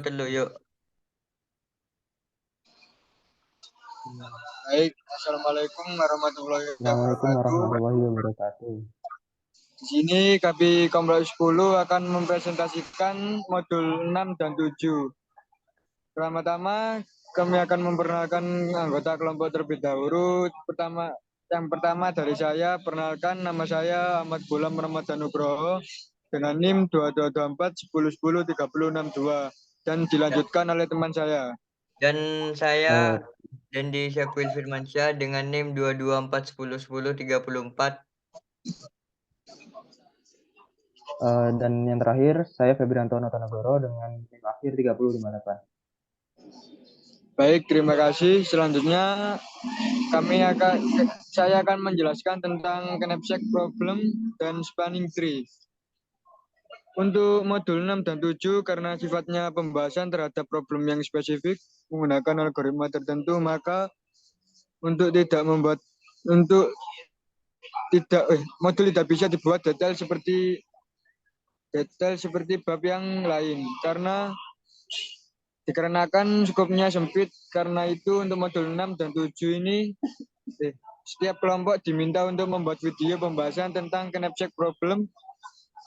dulu yuk. Baik, Assalamualaikum warahmatullahi Assalamualaikum wabarakatuh. warahmatullahi wabarakatuh. Di sini kami Kompleks 10 akan mempresentasikan modul 6 dan 7. Pertama-tama kami akan memperkenalkan anggota kelompok terlebih dahulu. Yang pertama dari saya, perkenalkan nama saya Ahmad Gulam Ramadan Nugroho dengan NIM 2224 10 10 30 62 dan dilanjutkan oleh teman saya. Dan saya Eh, Dendi Syafil Firmansyah dengan NIM 224 10 10 34. dan yang terakhir, saya Febrianto Notonegoro dengan NIM akhir 3058. Baik, terima kasih. Selanjutnya saya akan menjelaskan tentang knapsack problem dan spanning tree. Untuk modul 6 dan 7 karena sifatnya pembahasan terhadap problem yang spesifik menggunakan algoritma tertentu, maka untuk tidak membuat untuk tidak modul tidak bisa dibuat detail seperti bab yang lain karena dikarenakan skopnya sempit. Karena itu untuk modul 6 dan 7 ini setiap kelompok diminta untuk membuat video pembahasan tentang knapsack problem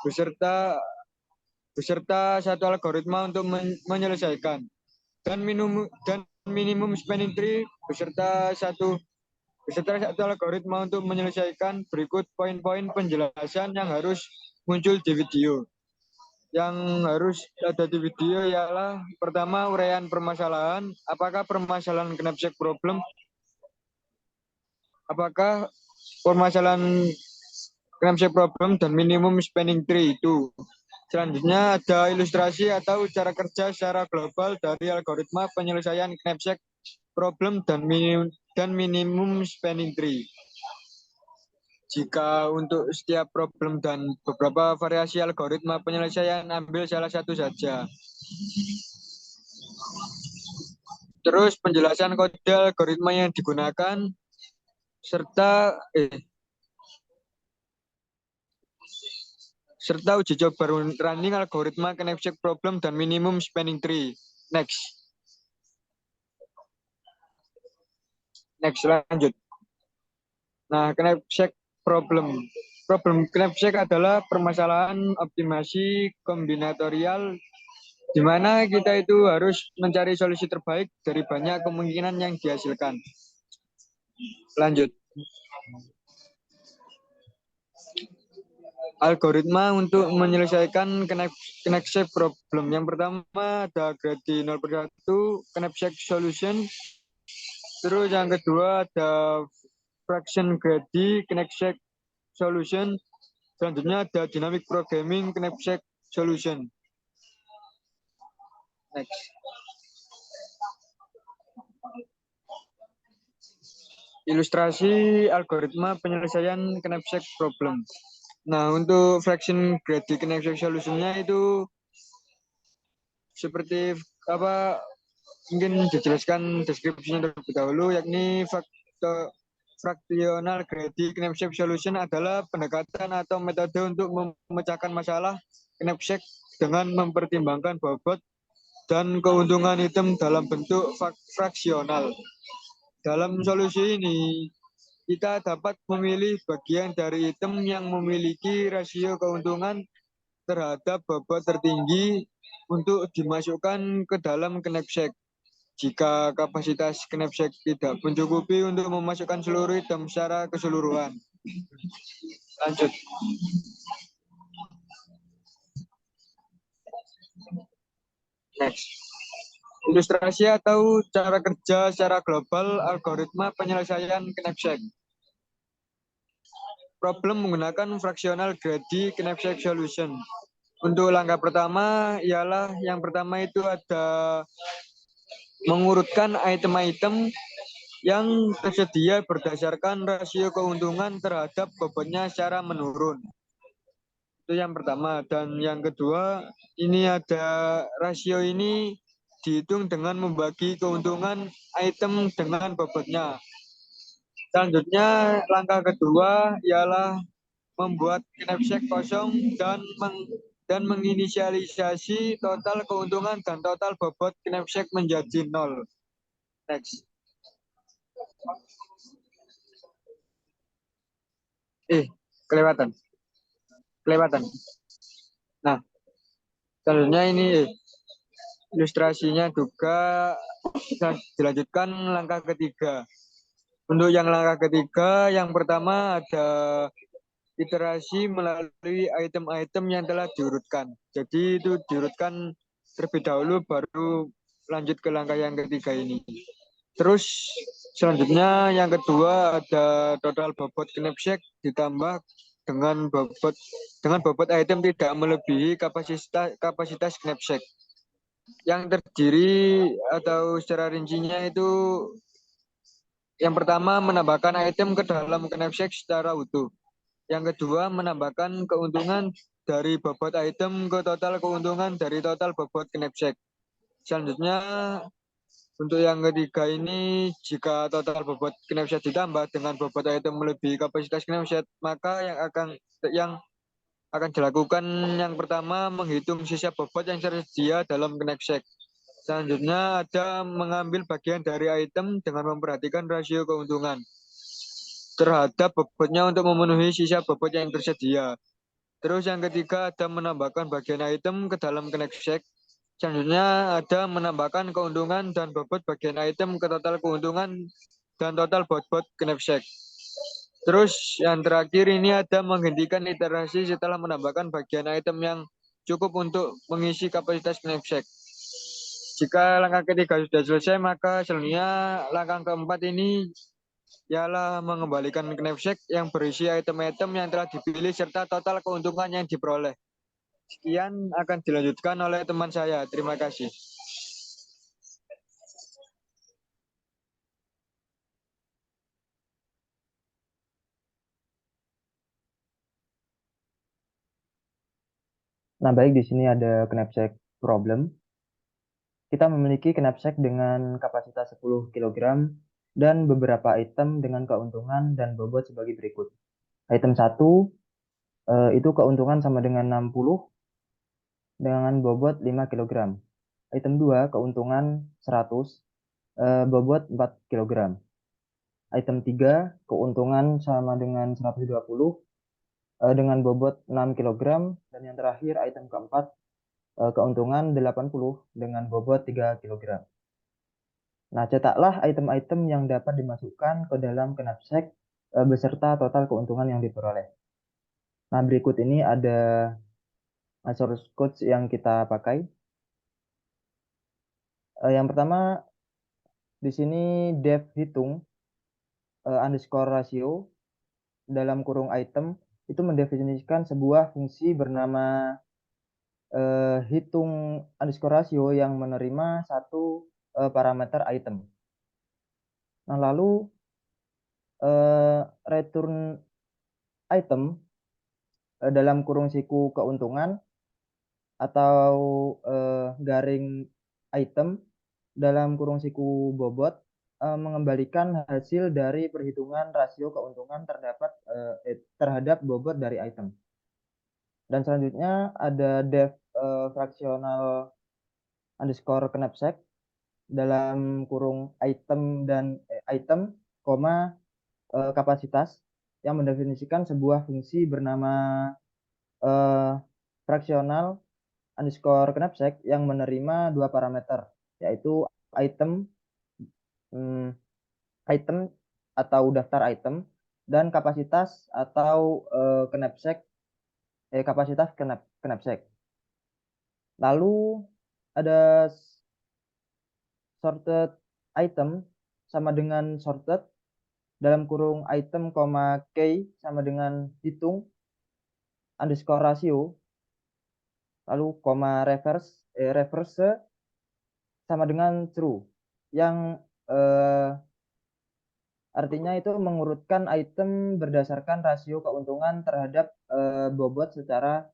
beserta satu algoritma untuk menyelesaikan dan minimum spanning tree beserta satu algoritma untuk menyelesaikan. Berikut poin-poin penjelasan yang harus muncul di video. Yang harus ada di video ialah pertama, uraian permasalahan. Apakah permasalahan knapsack problem? Apakah permasalahan knapsack problem dan minimum spanning tree itu? Selanjutnya ada ilustrasi atau cara kerja secara global dari algoritma penyelesaian knapsack problem dan minimum spanning tree. Jika untuk setiap problem dan beberapa variasi algoritma penyelesaian, ambil salah satu saja. Terus penjelasan kode algoritma yang digunakan serta uji coba running algoritma knapsack problem dan minimum spanning tree. Next, lanjut. Nah, knapsack problem knapsack adalah permasalahan optimasi kombinatorial di mana kita itu harus mencari solusi terbaik dari banyak kemungkinan yang dihasilkan. Lanjut. Algoritma untuk menyelesaikan knapsack problem. Yang pertama ada grady 0/1 knapsack solution. Terus yang kedua ada fraction grady knapsack solution. Selanjutnya ada dynamic programming knapsack solution. Next. Ilustrasi algoritma penyelesaian knapsack problem. Nah, untuk fraction grady knapsack solution-nya itu seperti apa, mungkin dijelaskan deskripsinya terlebih dahulu, yakni fractional grady knapsack solution adalah pendekatan atau metode untuk memecahkan masalah knapsack dengan mempertimbangkan bobot dan keuntungan item dalam bentuk fraksional. Dalam solusi ini, kita dapat memilih bagian dari item yang memiliki rasio keuntungan terhadap bobot tertinggi untuk dimasukkan ke dalam knapsack. Jika kapasitas knapsack tidak mencukupi untuk memasukkan seluruh item secara keseluruhan. Lanjut. Next. Ilustrasi atau cara kerja secara global algoritma penyelesaian knapsack. Problem menggunakan fractional grady knapsack solution. Untuk langkah pertama ialah yang pertama itu ada mengurutkan item-item yang tersedia berdasarkan rasio keuntungan terhadap bobotnya secara menurun. Itu yang pertama. Dan yang kedua, ini ada rasio ini dihitung dengan membagi keuntungan item dengan bobotnya. Selanjutnya, langkah kedua ialah membuat knapsack kosong dan dan menginisialisasi total keuntungan dan total bobot knapsack menjadi 0. Next. Kelewatan. Nah, selanjutnya ini ilustrasinya juga dilanjutkan langkah ketiga. Untuk yang langkah ketiga, yang pertama ada iterasi melalui item-item yang telah diurutkan. Jadi itu diurutkan terlebih dahulu baru lanjut ke langkah yang ketiga ini. Terus selanjutnya yang kedua ada total bobot knapsack ditambah dengan bobot item tidak melebihi kapasitas knapsack. Yang terdiri atau secara rincinya itu yang pertama menambahkan item ke dalam knapsack secara utuh. Yang kedua menambahkan keuntungan dari bobot item ke total keuntungan dari total bobot knapsack. Selanjutnya untuk yang ketiga ini, jika total bobot knapsack ditambah dengan bobot item melebihi kapasitas knapsack, maka yang akan dilakukan yang pertama menghitung sisa bobot yang tersedia dalam knapsack. Selanjutnya ada mengambil bagian dari item dengan memperhatikan rasio keuntungan terhadap bobotnya untuk memenuhi sisa bobot yang tersedia. Terus yang ketiga ada menambahkan bagian item ke dalam knapsack. Selanjutnya ada menambahkan keuntungan dan bobot bagian item ke total keuntungan dan total bobot knapsack. Terus yang terakhir ini ada menghentikan iterasi setelah menambahkan bagian item yang cukup untuk mengisi kapasitas knapsack. Jika langkah ketiga sudah selesai, maka selanjutnya langkah keempat ini ialah mengembalikan knapsack yang berisi item-item yang telah dipilih serta total keuntungan yang diperoleh. Sekian akan dilanjutkan oleh teman saya. Terima kasih. Nah, baik, di sini ada knapsack problem. Kita memiliki knapsack dengan kapasitas 10 kg dan beberapa item dengan keuntungan dan bobot sebagai berikut. Item 1 itu keuntungan sama dengan 60 dengan bobot 5 kg. Item 2 keuntungan 100, bobot 4 kg. Item 3 keuntungan sama dengan 120 dengan bobot 6 kg. Dan yang terakhir item keempat keuntungan 80 dengan bobot 3 kg. Nah, cetaklah item-item yang dapat dimasukkan ke dalam knapsack beserta total keuntungan yang diperoleh. Nah, berikut ini ada source code yang kita pakai. Yang pertama di sini dev hitung underscore ratio dalam kurung item itu mendefinisikan sebuah fungsi bernama hitung underscore ratio yang menerima satu parameter item. Nah, lalu return item dalam kurung siku keuntungan atau garing item dalam kurung siku bobot mengembalikan hasil dari perhitungan rasio keuntungan terhadap bobot dari item. Dan selanjutnya ada def fractional underscore knapsack dalam kurung item dan item, kapasitas yang mendefinisikan sebuah fungsi bernama fractional underscore knapsack yang menerima dua parameter, yaitu item item atau daftar item dan kapasitas atau kapasitas knapsack. Lalu ada sorted item sama dengan sorted dalam kurung item, key sama dengan hitung underscore rasio, lalu reverse sama dengan true, yang artinya itu mengurutkan item berdasarkan rasio keuntungan terhadap bobot secara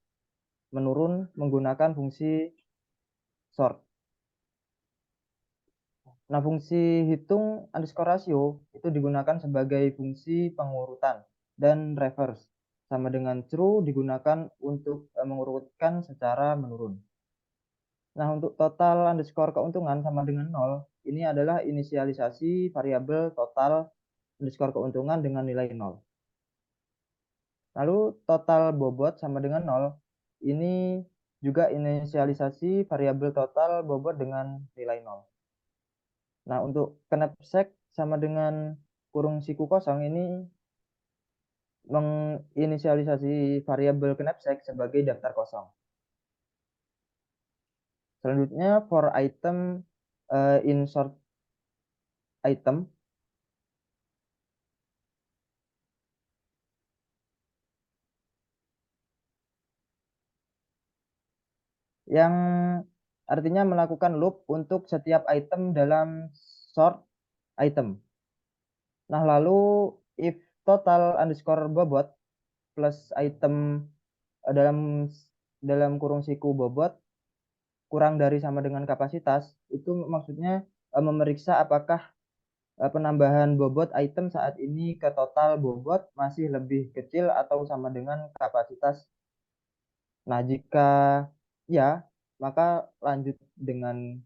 menurun menggunakan fungsi sort. Nah, fungsi hitung underscore rasio itu digunakan sebagai fungsi pengurutan dan reverse sama dengan true digunakan untuk mengurutkan secara menurun. Nah, untuk total underscore keuntungan sama dengan 0, ini adalah inisialisasi variabel total underscore keuntungan dengan nilai 0. Lalu total bobot sama dengan 0, ini juga inisialisasi variabel total bobot dengan nilai 0. Nah, untuk knapsack sama dengan kurung siku kosong ini menginisialisasi variabel knapsack sebagai daftar kosong. Selanjutnya for item insert item yang artinya melakukan loop untuk setiap item dalam sort item. Nah, lalu if total underscore bobot plus item dalam kurung siku bobot kurang dari sama dengan kapasitas, itu maksudnya memeriksa apakah penambahan bobot item saat ini ke total bobot masih lebih kecil atau sama dengan kapasitas. Nah, jika ya, maka lanjut dengan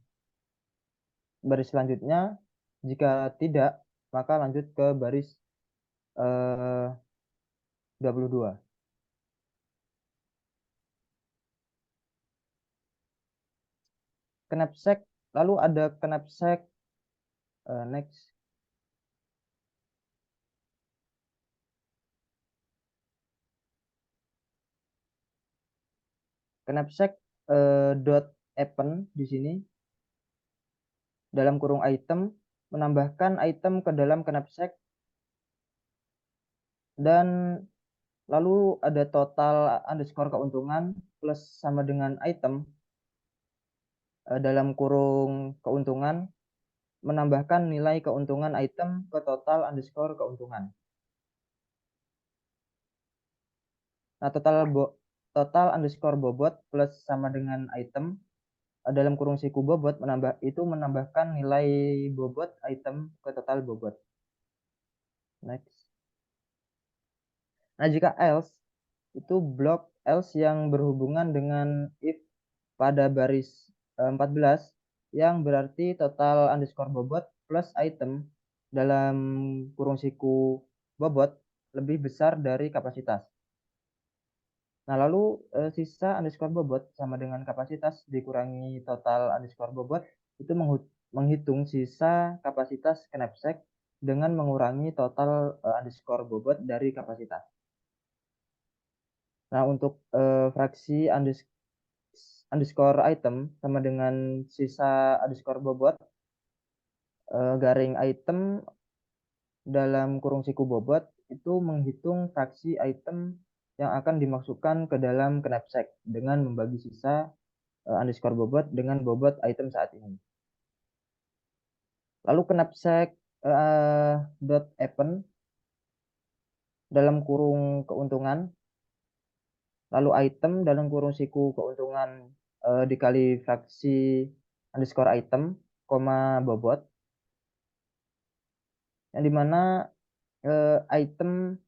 baris selanjutnya. Jika tidak, maka lanjut ke baris 22. Knapsack, lalu ada knapsack next. Knapsack dot append di sini dalam kurung item menambahkan item ke dalam knapsack dan lalu ada total underscore keuntungan plus sama dengan item dalam kurung keuntungan menambahkan nilai keuntungan item ke total underscore keuntungan. Nah, total underscore bobot plus sama dengan item dalam kurung siku bobot menambahkan nilai bobot item ke total bobot. Next. Nah, jika else itu blok else yang berhubungan dengan if pada baris 14 yang berarti total underscore bobot plus item dalam kurung siku bobot lebih besar dari kapasitas. Nah, lalu sisa underscore bobot sama dengan kapasitas dikurangi total underscore bobot itu menghitung sisa kapasitas knapsack dengan mengurangi total underscore bobot dari kapasitas. Nah, untuk fraksi underscore item sama dengan sisa underscore bobot garing item dalam kurung siku bobot itu menghitung fraksi item yang akan dimasukkan ke dalam knapsack dengan membagi sisa underscore bobot dengan bobot item saat ini. Lalu knapsack dot append dalam kurung keuntungan, lalu item dalam kurung siku keuntungan dikali fraksi underscore item, koma bobot, yang dimana item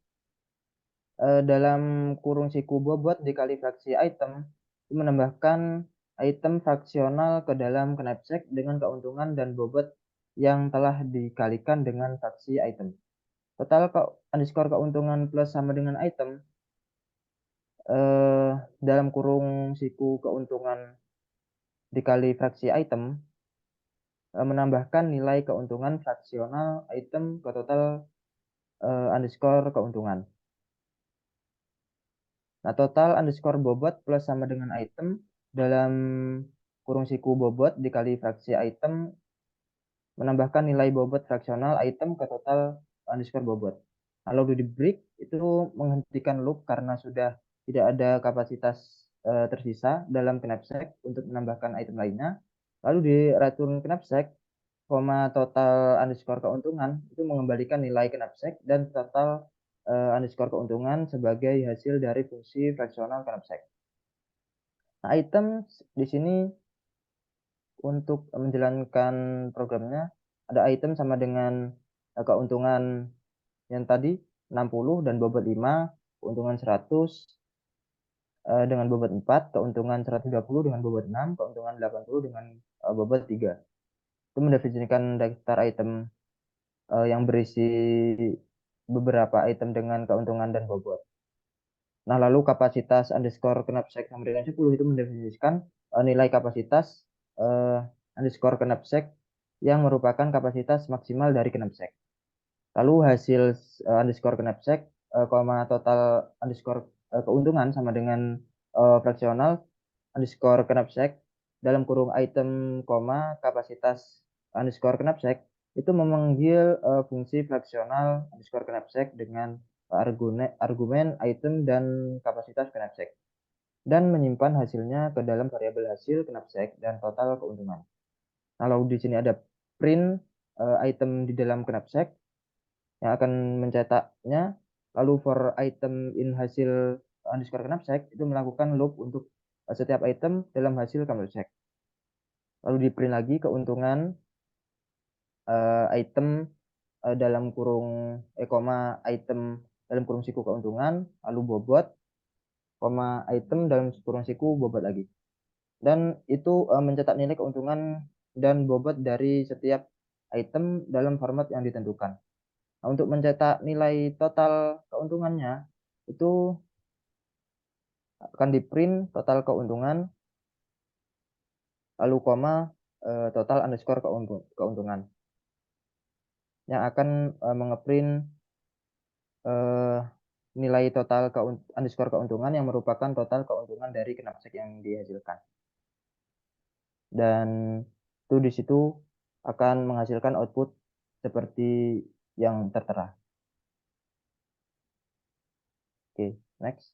dalam kurung siku bobot dikali fraksi item menambahkan item fraksional ke dalam knapsack dengan keuntungan dan bobot yang telah dikalikan dengan fraksi item. Total underscore keuntungan plus sama dengan item dalam kurung siku keuntungan dikali fraksi item menambahkan nilai keuntungan fraksional item ke total underscore keuntungan. Nah, total underscore bobot plus sama dengan item dalam kurung siku bobot dikali fraksi item menambahkan nilai bobot fraksional item ke total underscore bobot. Lalu di break itu menghentikan loop karena sudah tidak ada kapasitas tersisa dalam knapsack untuk menambahkan item lainnya. Lalu di return knapsack, total underscore keuntungan itu mengembalikan nilai knapsack dan total underscore keuntungan sebagai hasil dari fungsi fraksional knapsack. Nah, item di sini untuk menjalankan programnya ada item sama dengan keuntungan yang tadi 60 dan bobot 5 keuntungan 100 dengan bobot 4, keuntungan 120 dengan bobot 6, keuntungan 80 dengan bobot 3. Itu mendefinisikan daftar item yang berisi beberapa item dengan keuntungan dan bobot. Nah, lalu kapasitas underscore knapsack sama dengan 10 itu mendefinisikan nilai kapasitas underscore knapsack yang merupakan kapasitas maksimal dari knapsack. Lalu hasil underscore knapsack, total underscore keuntungan sama dengan fraksional underscore knapsack dalam kurung item, kapasitas underscore knapsack itu memanggil fungsi fraksional underscore knapsack dengan argumen item dan kapasitas knapsack dan menyimpan hasilnya ke dalam variabel hasil knapsack dan total keuntungan. Nah, lalu di sini ada print item di dalam knapsack yang akan mencetaknya, lalu for item in hasil underscore knapsack itu melakukan loop untuk setiap item dalam hasil knapsack. Lalu di print lagi keuntungan item dalam kurung item dalam kurung siku keuntungan, lalu bobot, item dalam kurung siku bobot lagi. Dan itu mencetak nilai keuntungan dan bobot dari setiap item dalam format yang ditentukan. Nah, untuk mencetak nilai total keuntungannya itu akan di print total keuntungan lalu total underscore keuntungan yang akan mengeprint nilai total underscore keuntungan yang merupakan total keuntungan dari knapsack yang dihasilkan. Dan itu di situ akan menghasilkan output seperti yang tertera. Oke, next.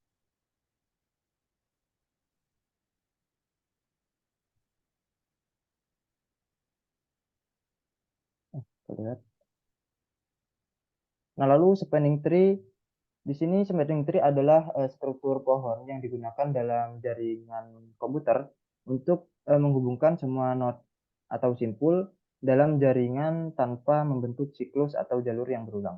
Lihat. Nah, lalu spanning tree di sini spanning tree adalah struktur pohon yang digunakan dalam jaringan komputer untuk menghubungkan semua node atau simpul dalam jaringan tanpa membentuk siklus atau jalur yang berulang.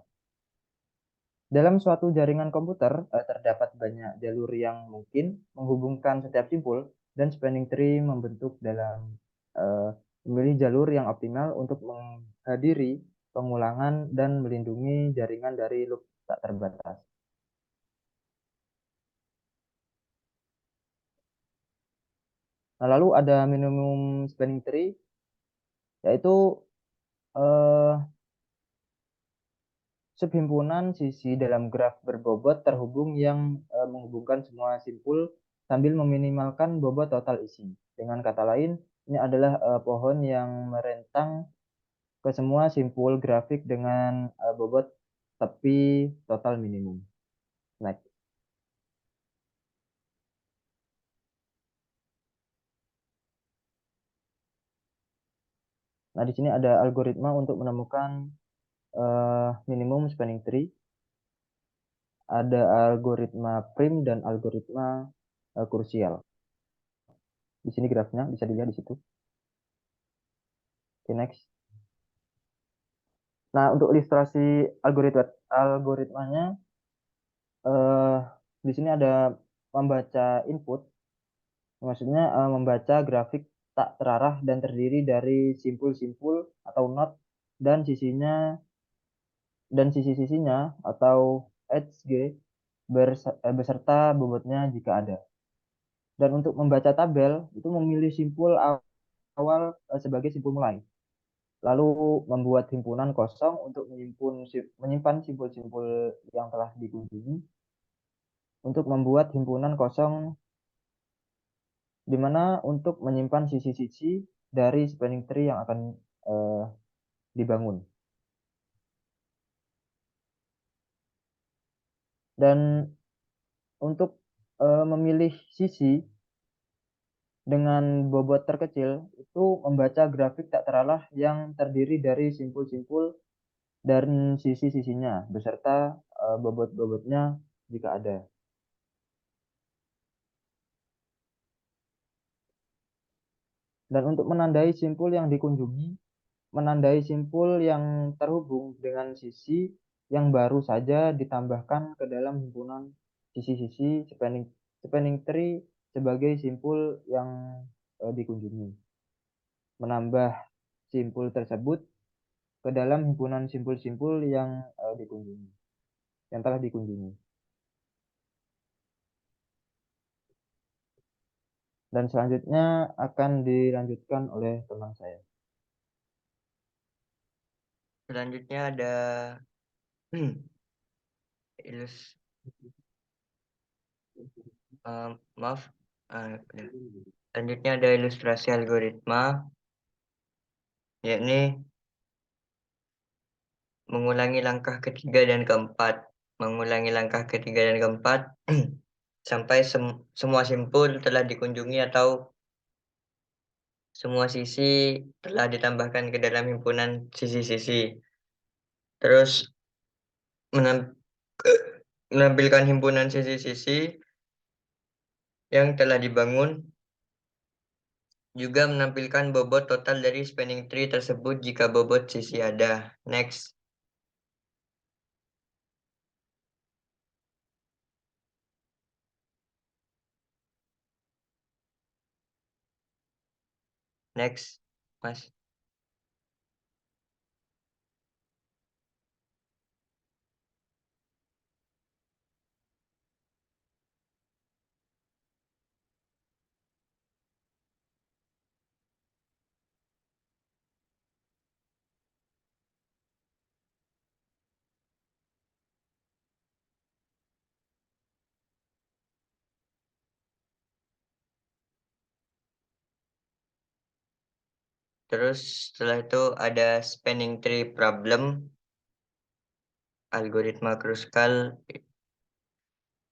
Dalam suatu jaringan komputer terdapat banyak jalur yang mungkin menghubungkan setiap simpul dan spanning tree membentuk dalam memilih jalur yang optimal untuk menghadiri pengulangan dan melindungi jaringan dari loop tak terbatas. Nah, lalu ada minimum spanning tree, yaitu subhimpunan sisi dalam graf berbobot terhubung yang menghubungkan semua simpul sambil meminimalkan bobot total isi. Dengan kata lain, ini adalah pohon yang merentang ke semua simpul grafik dengan bobot tepi total minimum. Next. Nah, di sini ada algoritma untuk menemukan minimum spanning tree. Ada algoritma prim dan algoritma krusial. Di sini grafnya bisa dilihat di situ. Oke, next. Nah, untuk ilustrasi algoritmanya, di sini ada membaca input, maksudnya membaca grafik tak terarah dan terdiri dari simpul-simpul atau node dan sisi-sisinya atau HG beserta bobotnya jika ada. Dan untuk membaca tabel itu memilih simpul awal sebagai simpul mulai. Lalu membuat himpunan kosong untuk menyimpan simpul-simpul yang telah dikunjungi. Untuk membuat himpunan kosong di mana untuk menyimpan sisi-sisi dari spanning tree yang akan dibangun. Dan untuk memilih sisi dengan bobot terkecil itu membaca grafik tak terarah yang terdiri dari simpul-simpul dan sisi-sisinya beserta bobot-bobotnya jika ada. Dan untuk menandai simpul yang dikunjungi, menandai simpul yang terhubung dengan sisi yang baru saja ditambahkan ke dalam himpunan sisi-sisi spanning tree sebagai simpul yang dikunjungi. Menambah simpul tersebut ke dalam himpunan simpul-simpul yang dikunjungi, yang telah dikunjungi. Dan selanjutnya akan dilanjutkan oleh teman saya. Selanjutnya ada maaf. Udah. Selanjutnya ada ilustrasi algoritma, yakni mengulangi langkah ketiga dan keempat. Mengulangi langkah ketiga dan keempat sampai semua simpul telah dikunjungi atau semua sisi telah ditambahkan ke dalam himpunan sisi-sisi. Terus menampilkan himpunan sisi-sisi yang telah dibangun, juga menampilkan bobot total dari spanning tree tersebut jika bobot sisi ada. Next. Next, Mas. Terus setelah itu ada spanning tree problem, algoritma kruskal.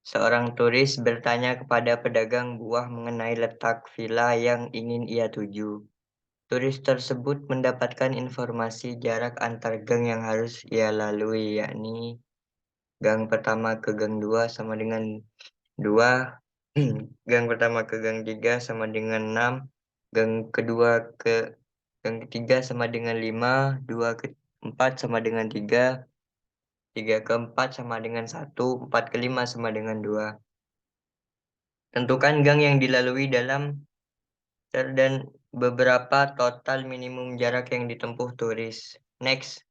Seorang turis bertanya kepada pedagang buah mengenai letak villa yang ingin ia tuju. Turis tersebut mendapatkan informasi jarak antar gang yang harus ia lalui, yakni gang pertama ke gang 2 sama dengan 2, gang pertama ke gang 3 sama dengan 6, gang kedua ke gang ketiga sama dengan 5, 2 ke 4 sama dengan 3, 3 ke 4 sama dengan 1, 4 ke 5 sama dengan 2. Tentukan gang yang dilalui dalam dan beberapa total minimum jarak yang ditempuh turis. Next.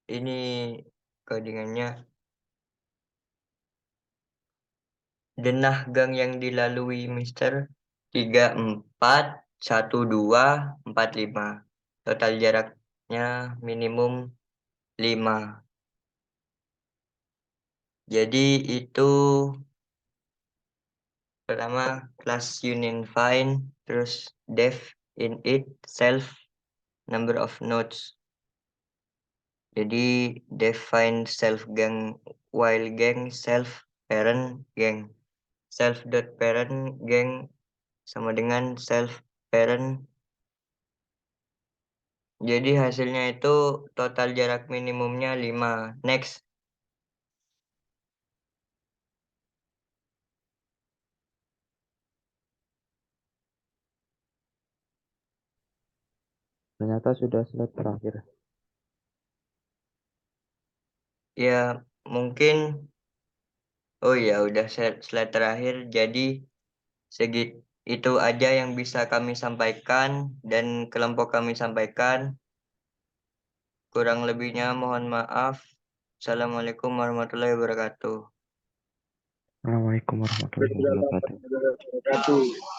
Ini codingannya. Denah gang yang dilalui Mister 341245. Total jaraknya minimum 5. Jadi itu pertama kelas union find, terus def in it, self, number of nodes. Jadi define self gang while gang self parent gang. Self dot parent gang sama dengan self parent. Jadi hasilnya itu total jarak minimumnya 5. Next. Ternyata sudah slide terakhir. Ya mungkin, oh ya udah slide terakhir. Jadi segit itu aja yang bisa kami sampaikan dan kelompok kami sampaikan. Kurang lebihnya mohon maaf. Assalamualaikum warahmatullahi wabarakatuh. Assalamualaikum warahmatullahi wabarakatuh. Wabarakatuh.